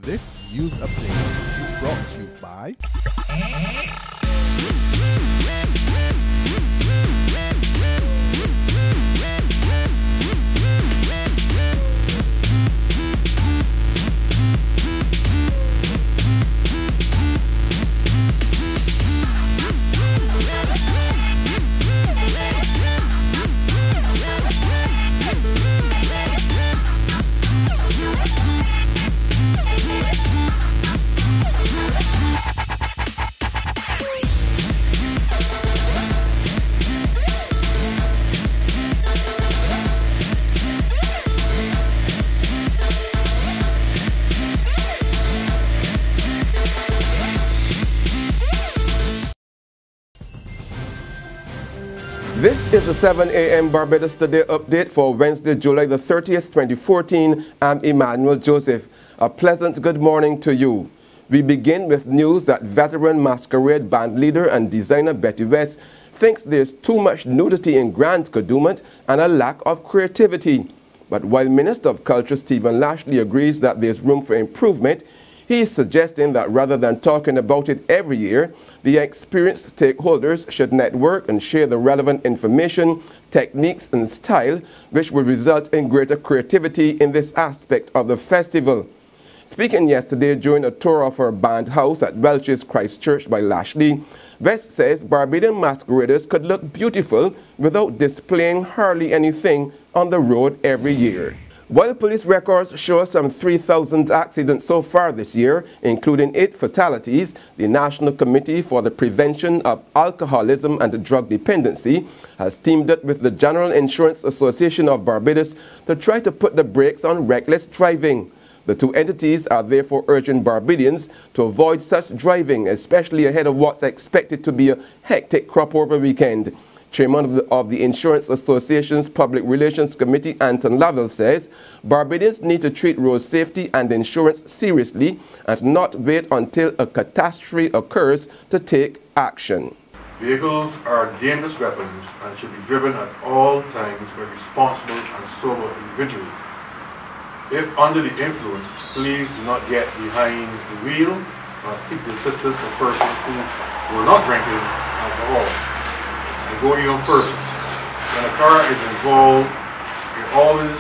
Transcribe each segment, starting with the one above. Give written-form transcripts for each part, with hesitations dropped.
This news update is brought to you by This is the 7 a.m. Barbados Today update for Wednesday, July the 30th, 2014. I'm Emmanuel Joseph. A pleasant good morning to you. We begin with news that veteran masquerade band leader and designer Betty West thinks there's too much nudity in Grand Kadooment and a lack of creativity. But while Minister of Culture Stephen Lashley agrees that there's room for improvement, he is suggesting that rather than talking about it every year, the experienced stakeholders should network and share the relevant information, techniques and style which will result in greater creativity in this aspect of the festival. Speaking yesterday during a tour of her band house at Welch's Christchurch by Lashley, West says Barbadian masqueraders could look beautiful without displaying hardly anything on the road every year. While police records show some 3,000 accidents so far this year, including 8 fatalities, the National Committee for the Prevention of Alcoholism and Drug Dependency has teamed up with the General Insurance Association of Barbados to try to put the brakes on reckless driving. The two entities are therefore urging Barbadians to avoid such driving, especially ahead of what's expected to be a hectic crop over weekend. Chairman of the Insurance Association's Public Relations Committee, Anton Lavelle, says Barbadians need to treat road safety and insurance seriously and not wait until a catastrophe occurs to take action. Vehicles are dangerous weapons and should be driven at all times by responsible and sober individuals. If under the influence, please do not get behind the wheel or seek the assistance of persons who were not drinking alcohol. And go even further, when a car is involved, it always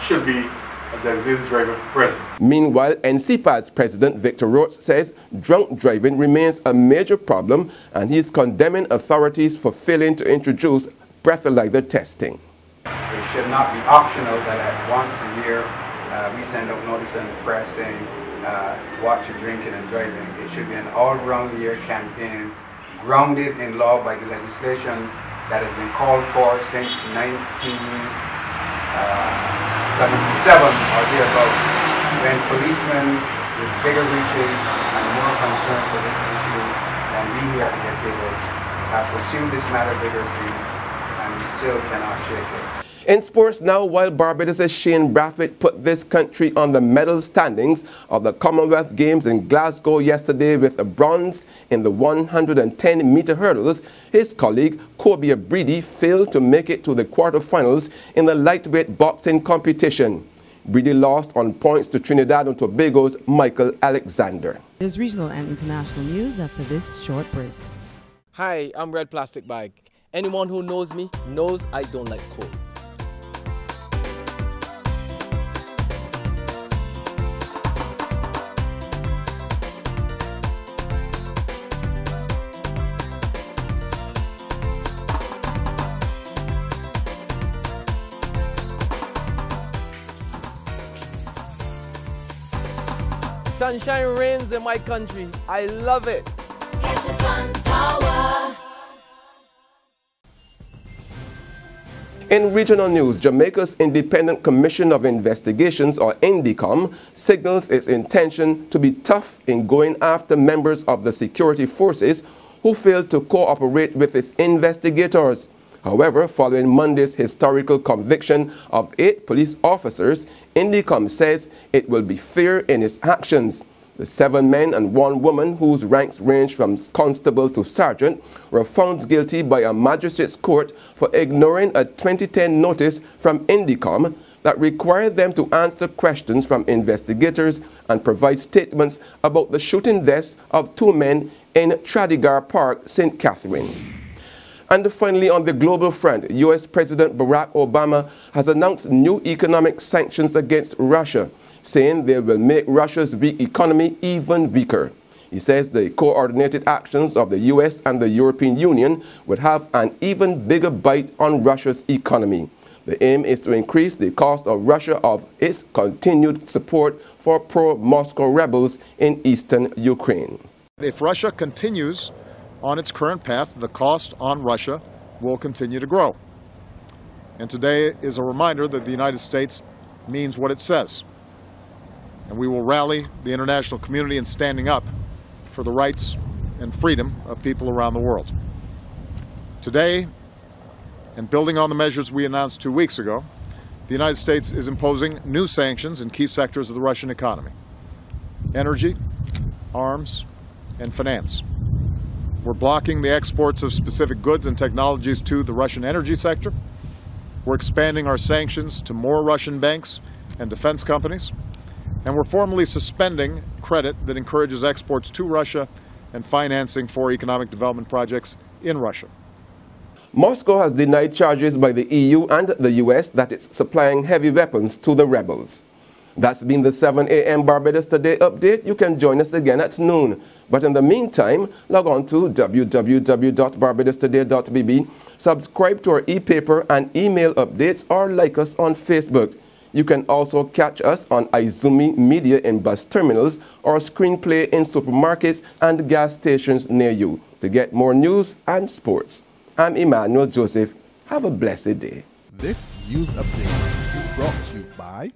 should be a designated driver present. Meanwhile, NCPAD's President Victor Roach says drunk driving remains a major problem and he is condemning authorities for failing to introduce breathalyzer testing. It should not be optional that at once a year we send out notice in the press saying watch your drinking and driving. It should be an all-round year campaign grounded in law by the legislation that has been called for since 1977 or thereabout, when policemen with bigger reaches and more concern for this issue than we here at the head table have pursued this matter vigorously, and we still cannot shake it. In sports now, while Barbados' Shane Brathwaite put this country on the medal standings of the Commonwealth Games in Glasgow yesterday with a bronze in the 110-meter hurdles, his colleague Kobe Breedy failed to make it to the quarterfinals in the lightweight boxing competition. Breedy lost on points to Trinidad and Tobago's Michael Alexander. There's regional and international news after this short break. Hi, I'm Red Plastic Bag. Anyone who knows me knows I don't like cold. Sunshine reigns in my country. I love it. It's your sun power. In regional news, Jamaica's Independent Commission of Investigations, or INDECOM, signals its intention to be tough in going after members of the security forces who failed to cooperate with its investigators. However, following Monday's historical conviction of 8 police officers, INDECOM says it will be fair in its actions. The 7 men and 1 woman, whose ranks range from constable to sergeant, were found guilty by a magistrate's court for ignoring a 2010 notice from INDECOM that require them to answer questions from investigators and provide statements about the shooting deaths of 2 men in Tradigar Park, St. Catherine. And finally, on the global front, U.S. President Barack Obama has announced new economic sanctions against Russia, saying they will make Russia's weak economy even weaker. He says the coordinated actions of the U.S. and the European Union would have an even bigger bite on Russia's economy. The aim is to increase the cost of Russia of its continued support for pro-Moscow rebels in eastern Ukraine. If Russia continues on its current path, the cost on Russia will continue to grow. And today is a reminder that the United States means what it says. And we will rally the international community in standing up for the rights and freedom of people around the world. Today, and building on the measures we announced 2 weeks ago, the United States is imposing new sanctions in key sectors of the Russian economy: energy, arms, and finance. We're blocking the exports of specific goods and technologies to the Russian energy sector. We're expanding our sanctions to more Russian banks and defense companies. And we're formally suspending credit that encourages exports to Russia and financing for economic development projects in Russia. Moscow has denied charges by the EU and the US that it's supplying heavy weapons to the rebels. That's been the 7 a.m. Barbados Today update. You can join us again at noon. But in the meantime, log on to www.barbadostoday.bb, subscribe to our e-paper and email updates, or like us on Facebook. You can also catch us on Izumi Media in bus terminals or Screenplay in supermarkets and gas stations near you to get more news and sports. I'm Emmanuel Joseph. Have a blessed day. This news update is brought to you by